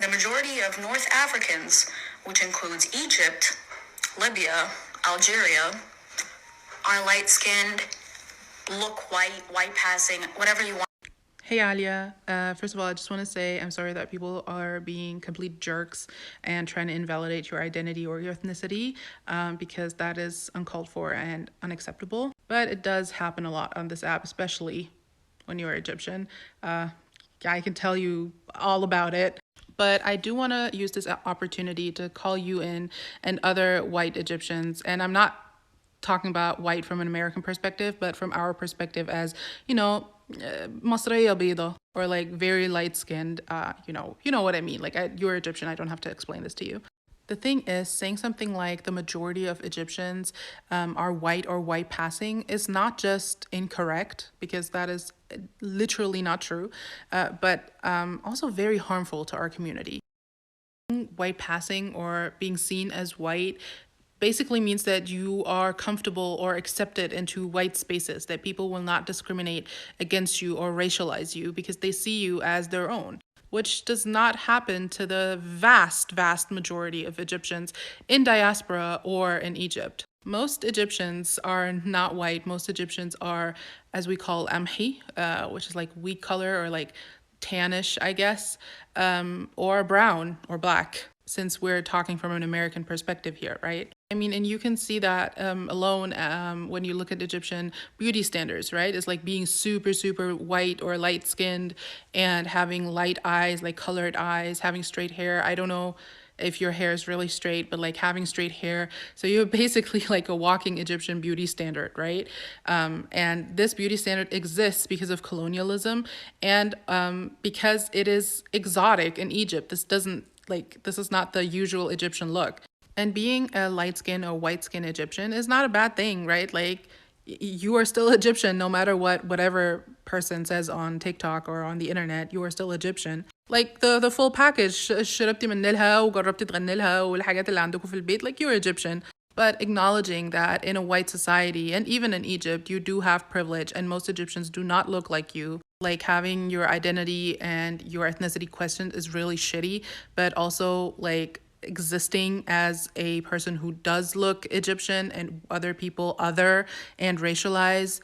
The majority of North Africans, which includes Egypt, Libya, Algeria, are light-skinned, look white, white passing, whatever you want. Hey Alia, first of all, I just want to say I'm sorry that people are being complete jerks and trying to invalidate your identity or your ethnicity, because that is uncalled for and unacceptable. But it does happen a lot on this app, especially when you're Egyptian. I can tell you all about it. But I do want to use this opportunity to call you in and other white Egyptians. And I'm not talking about white from an American perspective, but from our perspective as, مصرية بيضة, or like very light skinned, you know what I mean. Like you're Egyptian, I don't have to explain this to you. The thing is, saying something like the majority of Egyptians are white or white passing is not just incorrect, because that is literally not true, but also very harmful to our community. White passing or being seen as white basically means that you are comfortable or accepted into white spaces, that people will not discriminate against you or racialize you because they see you as their own, which does not happen to the vast majority of Egyptians in diaspora or in Egypt. Most Egyptians are not white. Most Egyptians are, as we call amhi, which is like wheat color or like tannish, I guess, or brown or black, since we're talking from an American perspective here, right? I mean, and you can see that alone when you look at Egyptian beauty standards, right? It's like being super white or light skinned and having light eyes, like colored eyes, having straight hair. I don't know if your hair is really straight, but like having straight hair. So you're basically like a walking Egyptian beauty standard, right? And this beauty standard exists because of colonialism and because it is exotic in Egypt. This is not the usual Egyptian look. And being a light skin or white skin Egyptian is not a bad thing, right? Like you are still Egyptian no matter whatever person says on TikTok or on the internet, you are still Egyptian. Like the full package, شربتي من نيلها وجربتي تغني لها والحاجات اللي عندكم في البيت, like you're Egyptian. But acknowledging that in a white society and even in Egypt, you do have privilege and most Egyptians do not look like you. Like having your identity and your ethnicity questioned is really shitty, but also like existing as a person who does look Egyptian and other people other and racialize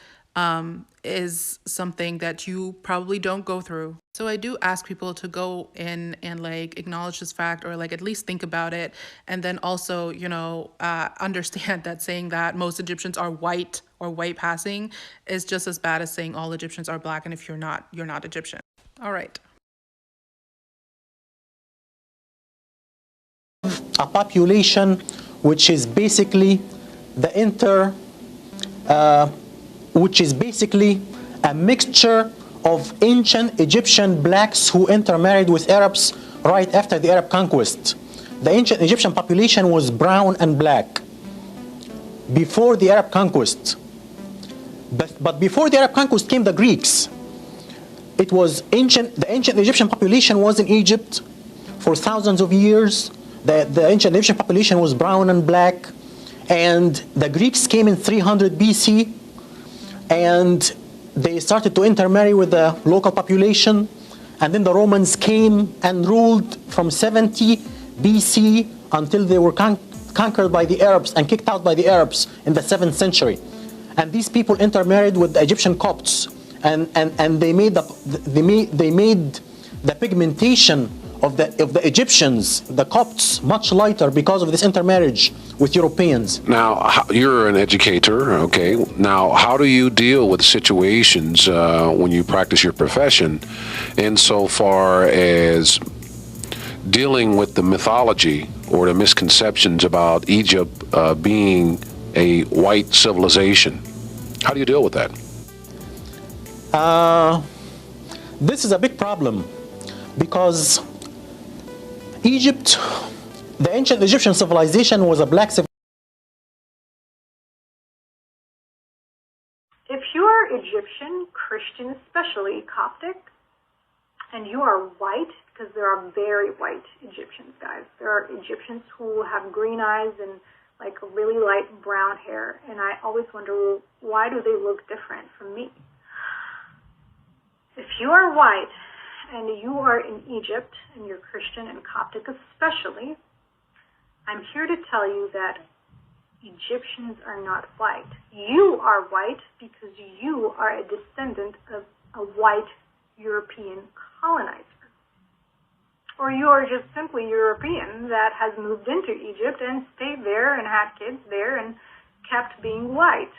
is something that you probably don't go through. So I do ask people to go in and like acknowledge this fact or like at least think about it. And then also, understand that saying that most Egyptians are white or white passing is just as bad as saying all Egyptians are black. And if you're not Egyptian. All right. A population which is basically which is basically a mixture of ancient Egyptian blacks who intermarried with Arabs right after the Arab conquest. The ancient Egyptian population was brown and black before the Arab conquest. But before the Arab conquest came the Greeks. The ancient Egyptian population was in Egypt for thousands of years. The ancient Egyptian population was brown and black, and the Greeks came in 300 BC, and they started to intermarry with the local population, and then the Romans came and ruled from 70 BC until they were conquered by the Arabs and kicked out by the Arabs in the 7th century. And these people intermarried with the Egyptian Copts, and they made the pigmentation of the Egyptians, the Copts, much lighter because of this intermarriage with Europeans. Now, you're an educator, okay? Now, how do you deal with situations when you practice your profession insofar as dealing with the mythology or the misconceptions about Egypt being a white civilization? How do you deal with that? This is a big problem because Egypt, the ancient Egyptian civilization was a black civilization. If you are Egyptian, Christian, especially Coptic, and you are white, because there are very white Egyptians, guys. There are Egyptians who have green eyes and like really light brown hair, and I always wonder, why do they look different from me? If you are white and you are in Egypt, and you're Christian and Coptic especially, I'm here to tell you that Egyptians are not white. You are white because you are a descendant of a white European colonizer. Or you are just simply European that has moved into Egypt and stayed there and had kids there and kept being white.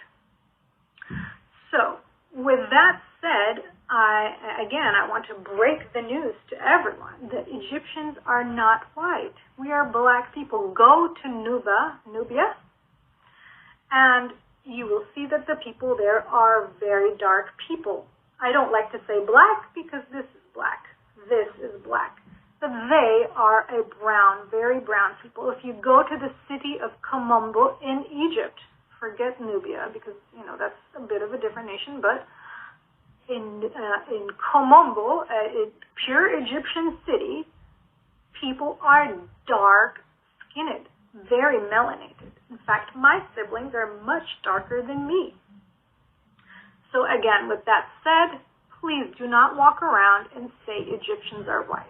So, with that said, I want to break the news to everyone that Egyptians are not white. We are black people. Go to Nubia, and you will see that the people there are very dark people. I don't like to say black because this is black. This is black. But they are a brown, very brown people. If you go to the city of Komombo in Egypt, forget Nubia because, that's a bit of a different nation, but in Komombo, a pure Egyptian city, people are dark-skinned, very melanated. In fact, my siblings are much darker than me. So again, with that said, please do not walk around and say Egyptians are white.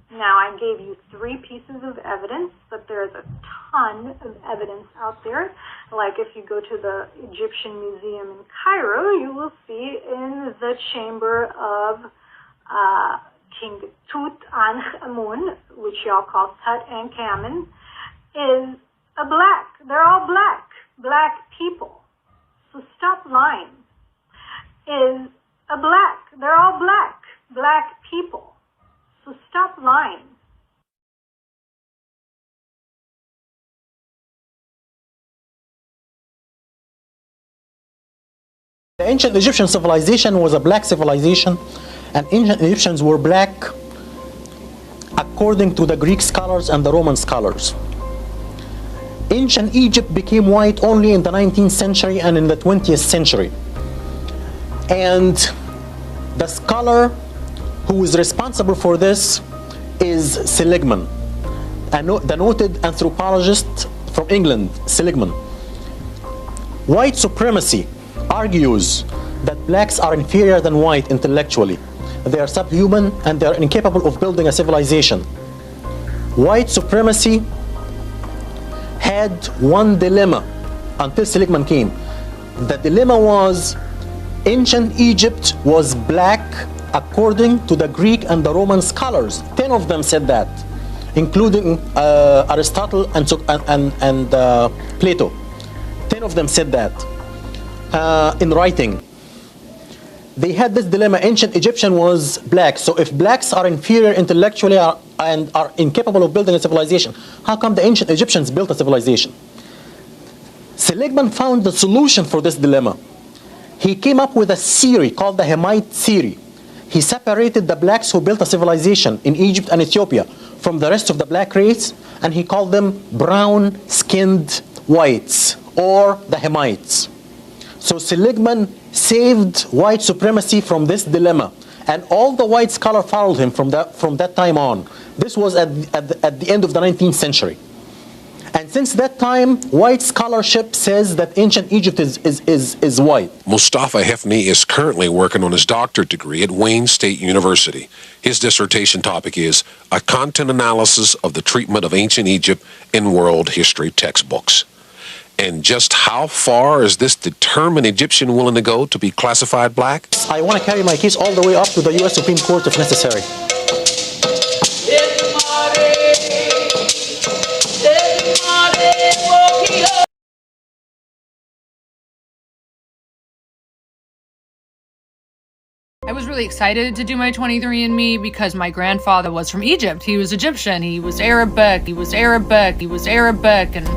Now, I gave you 3 pieces of evidence, but there's a ton of evidence out there. Like if you go to the Egyptian Museum in Cairo, you will see in the chamber of King Tutankhamun, which y'all call Tutankhamun, is a black. They're all black people. So stop lying. Is a black. They're all black people. So stop lying. The ancient Egyptian civilization was a black civilization, and ancient Egyptians were black according to the Greek scholars and the Roman scholars. Ancient Egypt became white only in the 19th century and in the 20th century. And the scholar who is responsible for this is Seligman, the noted anthropologist from England, Seligman. White supremacy argues that blacks are inferior than white intellectually. They are subhuman and they are incapable of building a civilization. White supremacy had one dilemma until Seligman came. The dilemma was ancient Egypt was black according to the Greek and the Roman scholars. 10 of them said that, including Aristotle and Plato. 10 of them said that in writing. They had this dilemma. Ancient Egyptian was black. So if blacks are inferior intellectually and are incapable of building a civilization, how come the ancient Egyptians built a civilization? Seligman found the solution for this dilemma. He came up with a theory called the Hamite theory. He separated the blacks who built a civilization in Egypt and Ethiopia from the rest of the black race, and he called them brown-skinned whites, or the Hamites. So Seligman saved white supremacy from this dilemma, and all the white scholars followed him from that time on. This was at the end of the 19th century. And since that time, white scholarship says that ancient Egypt is white. Mustafa Hefni is currently working on his doctorate degree at Wayne State University. His dissertation topic is a content analysis of the treatment of ancient Egypt in world history textbooks. And just how far is this determined Egyptian willing to go to be classified black? I want to carry my case all the way up to the U.S. Supreme Court if necessary. I was really excited to do my 23andMe because my grandfather was from Egypt. He was Egyptian, he was Arabic, and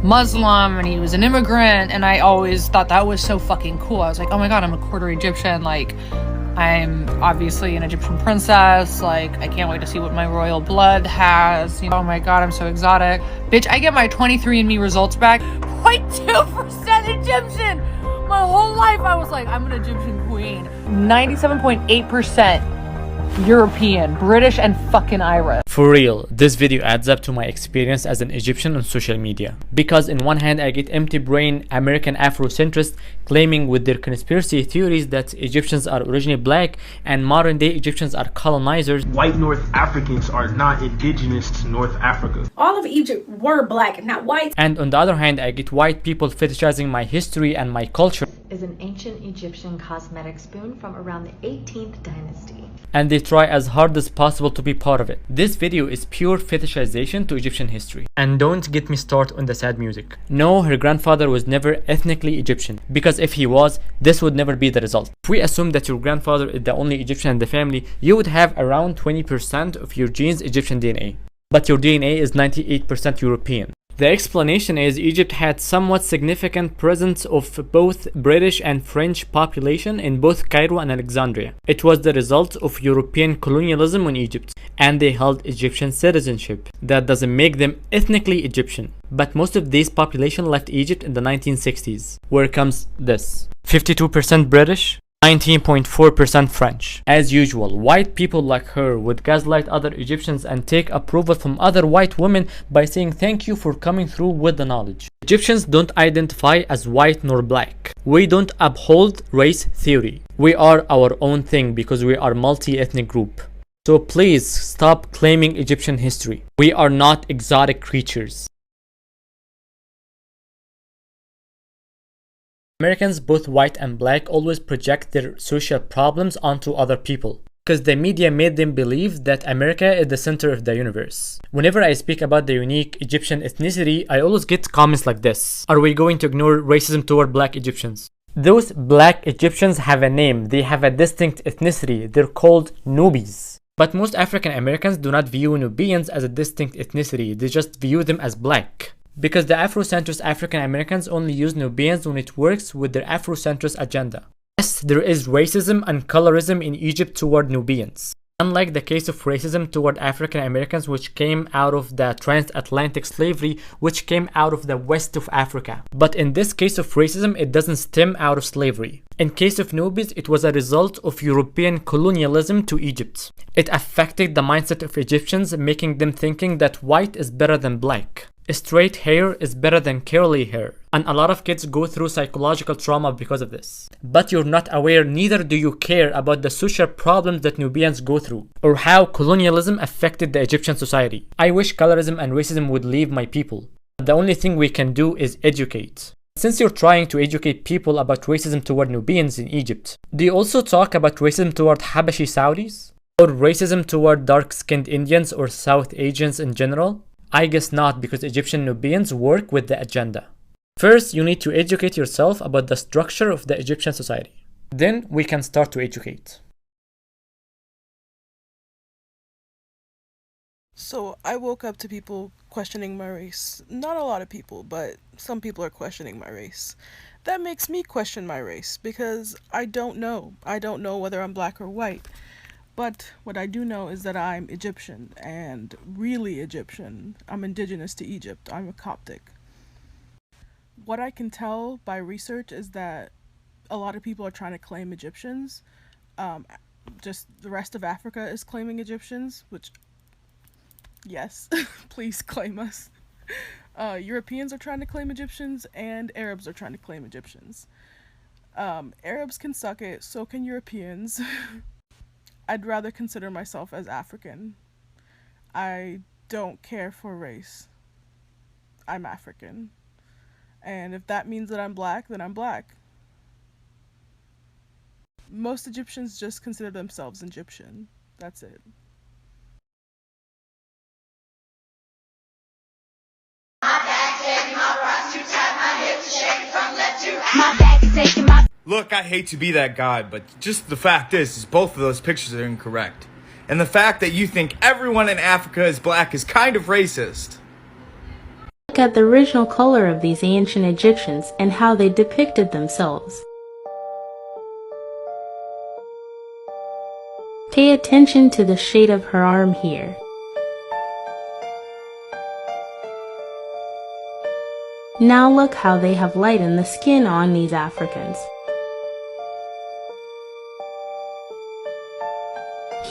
Muslim, and he was an immigrant, and I always thought that was so fucking cool. I was like, oh my god, I'm a quarter Egyptian, like, I'm obviously an Egyptian princess, like, I can't wait to see what my royal blood has, oh my god, I'm so exotic. Bitch, I get my 23andMe results back, 0.2% Egyptian! My whole life I was like, I'm an Egyptian queen. 97.8% European, British, and fucking Irish. For real, this video adds up to my experience as an Egyptian on social media. Because in one hand I get empty brain American Afrocentrists claiming with their conspiracy theories that Egyptians are originally black and modern day Egyptians are colonizers. White North Africans are not indigenous to North Africa. All of Egypt were black, not white. And on the other hand I get white people fetishizing my history and my culture. Is an ancient Egyptian cosmetic spoon from around the 18th dynasty. And they try as hard as possible to be part of it. This video is pure fetishization to Egyptian history. And don't get me started on the sad music. No, her grandfather was never ethnically Egyptian, because if he was, this would never be the result. If we assume that your grandfather is the only Egyptian in the family, you would have around 20% of your genes Egyptian DNA. But your DNA is 98% European. The explanation is Egypt had somewhat significant presence of both British and French population in both Cairo and Alexandria. It was the result of European colonialism on Egypt, and they held Egyptian citizenship. That doesn't make them ethnically Egyptian. But most of these population left Egypt in the 1960s. Where comes this? 52% British, 19.4% French. As usual, white people like her would gaslight other Egyptians and take approval from other white women by saying thank you for coming through with the knowledge. Egyptians don't identify as white nor black. We don't uphold race theory. We are our own thing because we are multi-ethnic group. So please stop claiming Egyptian history. We are not exotic creatures. Americans, both white and black, always project their social problems onto other people because the media made them believe that America is the center of the universe. Whenever I speak about the unique Egyptian ethnicity, I always get comments like this. Are we going to ignore racism toward black Egyptians? Those black Egyptians have a name. They have a distinct ethnicity. They're called Nubis. But most African Americans do not view Nubians as a distinct ethnicity. They just view them as black. Because the Afrocentrist African Americans only use Nubians when it works with their Afrocentrist agenda. Yes, there is racism and colorism in Egypt toward Nubians. Unlike the case of racism toward African Americans which came out of the transatlantic slavery which came out of the west of Africa. But in this case of racism, it doesn't stem out of slavery. In case of Nubis, it was a result of European colonialism to Egypt. It affected the mindset of Egyptians, making them thinking that white is better than black. Straight hair is better than curly hair, and a lot of kids go through psychological trauma because of this. But you're not aware, neither do you care about the social problems that Nubians go through, or how colonialism affected the Egyptian society. I wish colorism and racism would leave my people. The only thing we can do is educate. Since you're trying to educate people about racism toward Nubians in Egypt, do you also talk about racism toward Habashi Saudis? Or racism toward dark-skinned Indians or South Asians in general? I guess not, because Egyptian Nubians work with the agenda. First, you need to educate yourself about the structure of the Egyptian society. Then we can start to educate. So I woke up to people questioning my race. Not a lot of people, but some people are questioning my race. That makes me question my race because I don't know. I don't know whether I'm black or white. But what I do know is that I'm Egyptian, and really Egyptian. I'm indigenous to Egypt. I'm a Coptic. What I can tell by research is that a lot of people are trying to claim Egyptians. Just the rest of Africa is claiming Egyptians, which, yes, please claim us. Europeans are trying to claim Egyptians, and Arabs are trying to claim Egyptians. Arabs can suck it, so can Europeans. I'd rather consider myself as African. I don't care for race. I'm African. And if that means that I'm black, then I'm black. Most Egyptians just consider themselves Egyptian. That's it. Look, I hate to be that guy, but just the fact is both of those pictures are incorrect. And the fact that you think everyone in Africa is black is kind of racist. Look at the original color of these ancient Egyptians and how they depicted themselves. Pay attention to the shade of her arm here. Now look how they have lightened the skin on these Africans.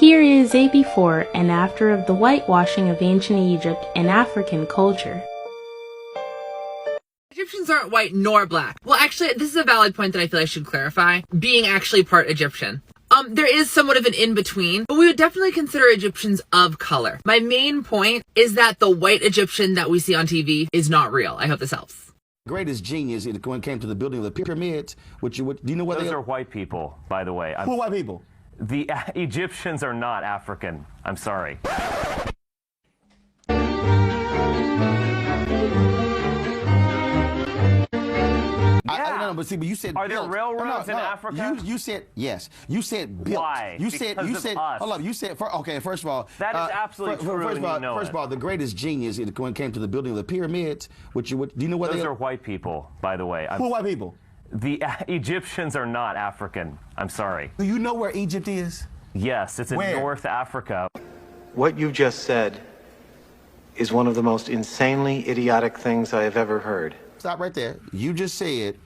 Here is a before and after of the whitewashing of ancient Egypt and African culture. Egyptians aren't white nor black. Well, actually, this is a valid point that I feel I should clarify, being actually part Egyptian. There is somewhat of an in-between, but we would definitely consider Egyptians of color. My main point is that the white Egyptian that we see on TV is not real. I hope this helps. Greatest genius when it came to the building of the pyramids, do you know what those are white people, by the way. Who are white people? The Egyptians are not African. I'm sorry. No, but see, but you said are built. there railroads in Africa? You said yes. You said built. Why? You said hold up. You said okay. First of all, that is absolutely true. First of all, the greatest genius when it came to the building of the pyramids. Do you know what those are white people, by the way. Who are white people? The Egyptians are not African. I'm sorry. Do you know where Egypt is? Yes, it's in North Africa. What you just said is one of the most insanely idiotic things I have ever heard. Stop right there. You just said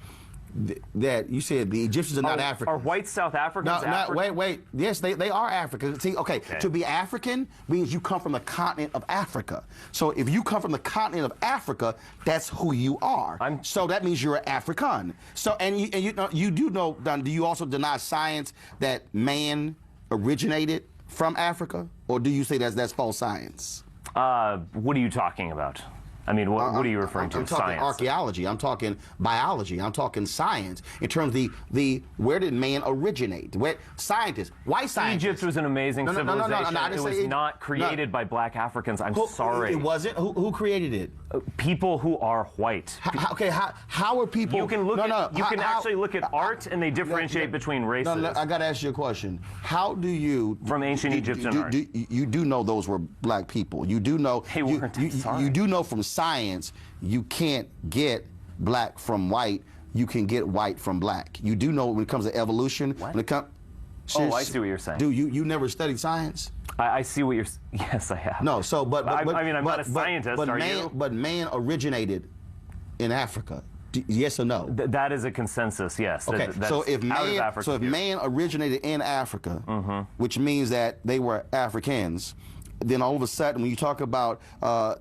that you said the Egyptians are not African. Are white South Africans African? Wait. Yes, they are African. See, okay, to be African means you come from the continent of Africa. So if you come from the continent of Africa, that's who you are. So that means you're an African. So you do know, do you also deny science that man originated from Africa, or do you say that's false science? What are you talking about? I mean, what are you referring to? I'm talking science. Archaeology. I'm talking biology. I'm talking science. In terms of the where did man originate? Where scientists, white scientists. Egypt was an amazing civilization. No, it was not created by black Africans. I'm sorry. It wasn't. Who created it? People who are white. How are people? You can look you can actually look at art, and they differentiate between races. No, I got to ask you a question. How do you from ancient Egyptian art? You do know those were black people. You do know. They weren't. You do know from science you can't get black from white. You can get white from black. You do know when it comes to evolution. What? When it comes. Oh, I see what you're saying. Dude, you never studied science? I see what you're. Yes, I have. No, so I mean, I'm not a scientist. Are you? But man originated in Africa. Yes or no? That is a consensus. Yes. Okay. So if man originated in Africa, which means that they were Africans, then all of a sudden, when you talk about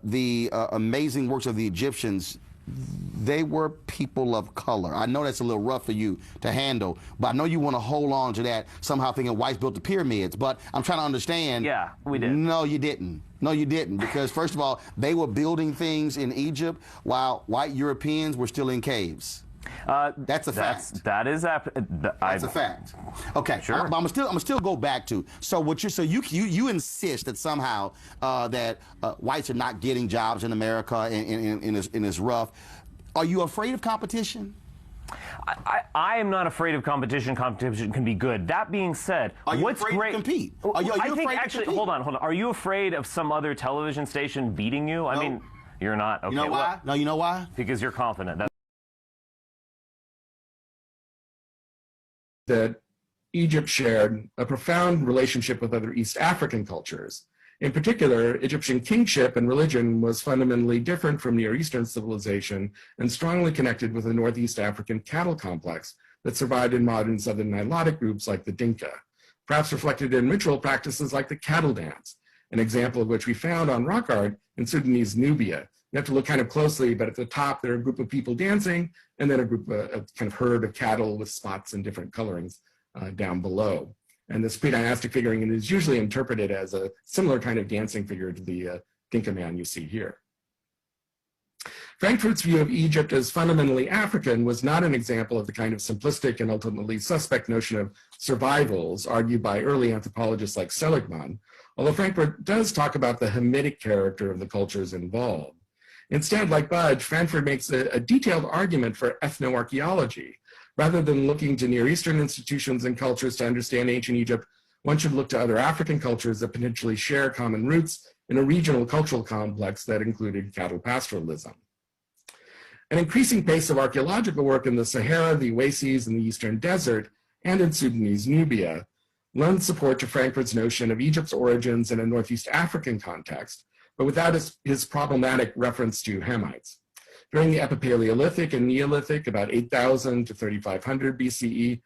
the amazing works of the Egyptians, they were people of color. I know that's a little rough for you to handle, but I know you want to hold on to that, somehow thinking whites built the pyramids. But I'm trying to understand. Yeah, we did. No, you didn't. No, you didn't. Because first of all, they were building things in Egypt while white Europeans were still in caves. That's a fact. That's a fact. Okay, sure. But I'm still go back to you insist that somehow that whites are not getting jobs in America in this rough. Are you afraid of competition? I am not afraid of competition. Competition can be good. That being said, are you what's afraid great? To compete? Are you afraid to compete? Hold on. Are you afraid of some other television station beating you? I mean, you're not. Okay. You know why? No, you know why? Because you're confident. That Egypt shared a profound relationship with other East African cultures. In particular, Egyptian kingship and religion was fundamentally different from Near Eastern civilization and strongly connected with the Northeast African cattle complex that survived in modern Southern Nilotic groups like the Dinka, perhaps reflected in ritual practices like the cattle dance, an example of which we found on rock art in Sudanese Nubia. You have to look kind of closely, but at the top there are a group of people dancing, and then a kind of herd of cattle with spots and different colorings down below. And this pre-dynastic figuring is usually interpreted as a similar kind of dancing figure to the Dinka man you see here. Frankfurt's view of Egypt as fundamentally African was not an example of the kind of simplistic and ultimately suspect notion of survivals argued by early anthropologists like Seligman, although Frankfurt does talk about the Hamitic character of the cultures involved. Instead, like Budge, Frankfurt makes a detailed argument for ethnoarchaeology. Rather than looking to Near Eastern institutions and cultures to understand ancient Egypt, one should look to other African cultures that potentially share common roots in a regional cultural complex that included cattle pastoralism. An increasing pace of archaeological work in the Sahara, the Oases, and the Eastern Desert, and in Sudanese Nubia, lends support to Frankfurt's notion of Egypt's origins in a Northeast African context, but without his problematic reference to Hamites. During the Epipaleolithic and Neolithic, about 8,000 to 3,500 BCE.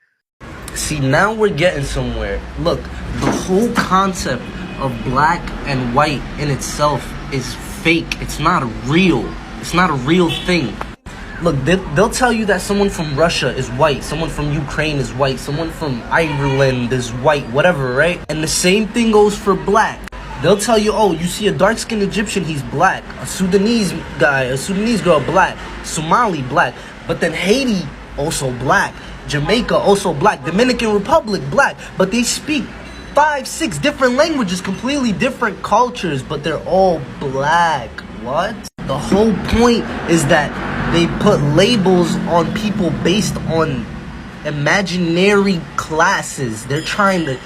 See, now we're getting somewhere. Look, the whole concept of black and white in itself is fake. It's not real. It's not a real thing. Look, they'll tell you that someone from Russia is white, someone from Ukraine is white, someone from Ireland is white, whatever, right? And the same thing goes for black. They'll tell you, oh, you see a dark-skinned Egyptian, he's black. A Sudanese guy, a Sudanese girl, black. Somali, black. But then Haiti, also black. Jamaica, also black. Dominican Republic, black. But they speak 5, 6 different languages, completely different cultures, but they're all black. What? The whole point is that they put labels on people based on imaginary classes. They're trying to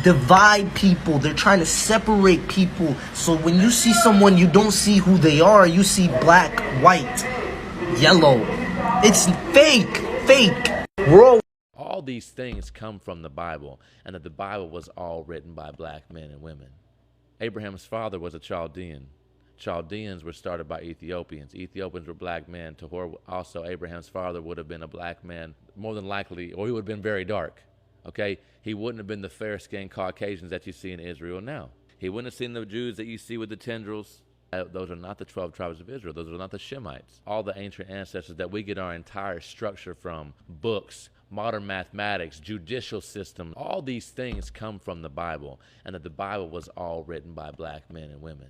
divide people. They're trying to separate people. So when you see someone, you don't see who they are. You see black, white, yellow. It's fake. All these things come from the Bible, and that the Bible was all written by black men and women. Abraham's father was a Chaldean. Chaldeans were started by Ethiopians. Ethiopians were black men. Tahor, also Abraham's father, would have been a black man, more than likely, or he would have been very dark. Okay? He wouldn't have been the fair-skinned Caucasians that you see in Israel now. He wouldn't have seen the Jews that you see with the tendrils. Those are not the 12 tribes of Israel. Those are not the Shemites. All the ancient ancestors that we get our entire structure from, books, modern mathematics, judicial system, all these things come from the Bible, and that the Bible was all written by black men and women.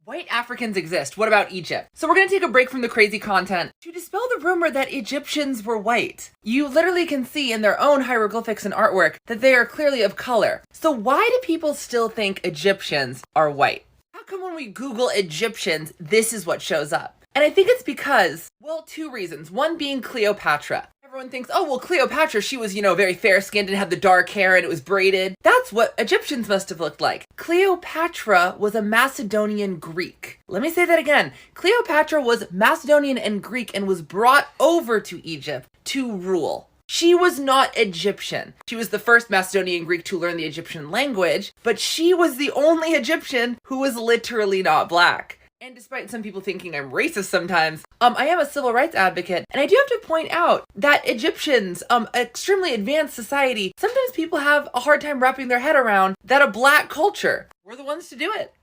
White Africans exist. What about Egypt? So we're going to take a break from the crazy content to dispel the rumor that Egyptians were white. You literally can see in their own hieroglyphics and artwork that they are clearly of color. So why do people still think Egyptians are white? How come when we Google Egyptians, this is what shows up? And I think it's because, well, 2 reasons. One being Cleopatra. Everyone thinks, oh, well, Cleopatra, she was, very fair-skinned and had the dark hair and it was braided. That's what Egyptians must have looked like. Cleopatra was a Macedonian Greek. Let me say that again. Cleopatra was Macedonian and Greek and was brought over to Egypt to rule. She was not Egyptian. She was the first Macedonian Greek to learn the Egyptian language, but she was the only Egyptian who was literally not black. And despite some people thinking I'm racist sometimes, I am a civil rights advocate, and I do have to point out that Egyptians, extremely advanced society, sometimes people have a hard time wrapping their head around that a black culture. We're the ones to do it.